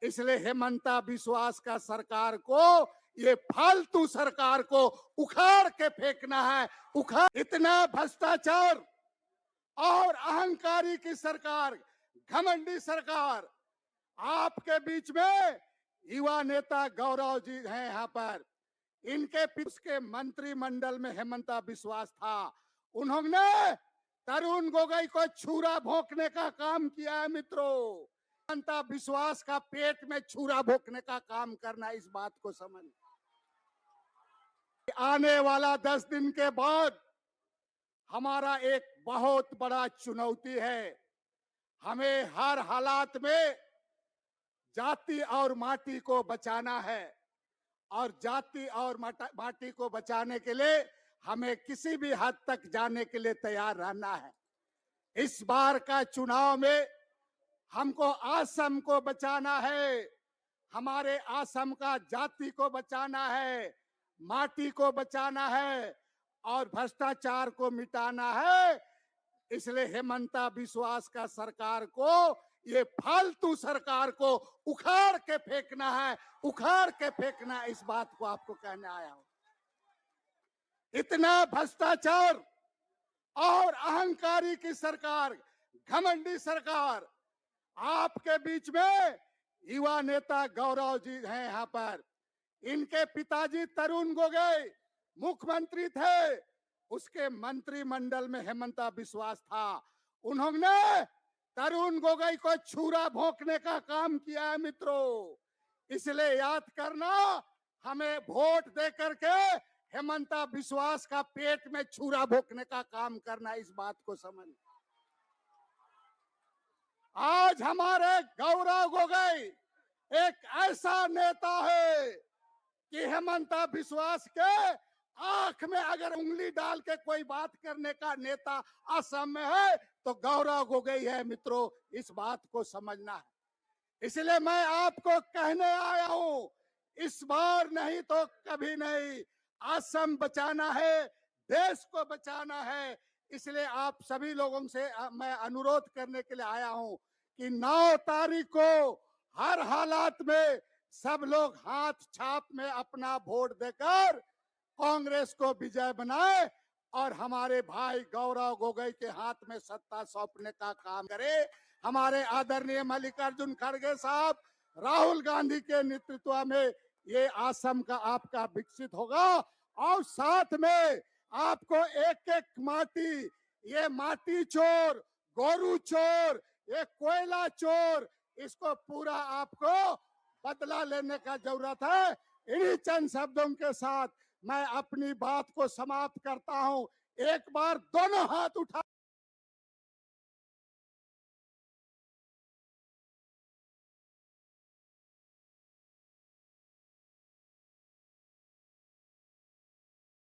इसलिए हेमंता बिस्वास का सरकार को, ये फालतू सरकार को उखाड़ के फेंकना है। इतना भ्रष्टाचार और अहंकारी की सरकार, घमंडी सरकार। आपके बीच में युवा नेता गौरव जी हैं यहाँ पर, इनके उसके मंत्रिमंडल में हेमंता बिस्वास था। उन्होंने तरुण गोगोई को छुरा भोंकने का काम किया है मित्रों। हेमंता बिस्वास का पेट में छुरा भोंकने का काम करना, इस बात को समझ। आने वाला 10 दिन के बाद हमारा एक बहुत बड़ा चुनौती है। हमें हर हालात में जाति और माटी को बचाना है, और जाति और माटी को बचाने के लिए हमें किसी भी हद तक जाने के लिए तैयार रहना है। इस बार का चुनाव में हमको असम को बचाना है, हमारे असम का जाति को बचाना है, माटी को बचाना है और भ्रष्टाचार को मिटाना है। इसलिए हेमंता बिस्वास का सरकार को, ये फालतू सरकार को उखाड़ के फेंकना है, उखाड़ के फेंकना। इस बात को आपको कहने आया हूं। इतना भ्रष्टाचार और अहंकारी की सरकार, घमंडी सरकार। आपके बीच में युवा नेता गौरव जी हैं यहाँ पर, इनके पिताजी तरुण गोगोई मुख्यमंत्री थे, उसके मंत्रिमंडल में हेमंता बिस्वास था। उन्होंने तरुण गोगोई को छुरा भोंकने का काम किया है मित्रों। इसलिए याद करना, हमें वोट दे करके हेमंता बिस्वास का पेट में छुरा भोंकने का काम करना, इस बात को समझ। आज हमारे गौरव गोगोई एक ऐसा नेता है कि हेमंता बिस्वास के आंख में अगर उंगली डाल के कोई बात करने का नेता असम में है तो गौरव गोगोई है मित्रों। इस बात को समझना है। इसलिए मैं आपको कहने आया हूं, इस बार नहीं तो कभी नहीं, असम बचाना है, देश को बचाना है। इसलिए आप सभी लोगों से मैं अनुरोध करने के लिए आया हूं कि 9 तारीख को हर हालात में सब लोग हाथ छाप में अपना वोट देकर कांग्रेस को विजय बनाए और हमारे भाई गौरव गोगोई के हाथ में सत्ता सौंपने का काम करे। हमारे आदरणीय मल्लिकार्जुन खड़गे साहब, राहुल गांधी के नेतृत्व में ये असम का आपका विकसित होगा। और साथ में आपको एक एक माटी, ये माटी चोर, गोरू चोर, ये कोयला चोर, इसको पूरा आपको बदला लेने का जरूरत है। इन्हीं चंद शब्दों के साथ मैं अपनी बात को समाप्त करता हूं। एक बार दोनों हाथ उठा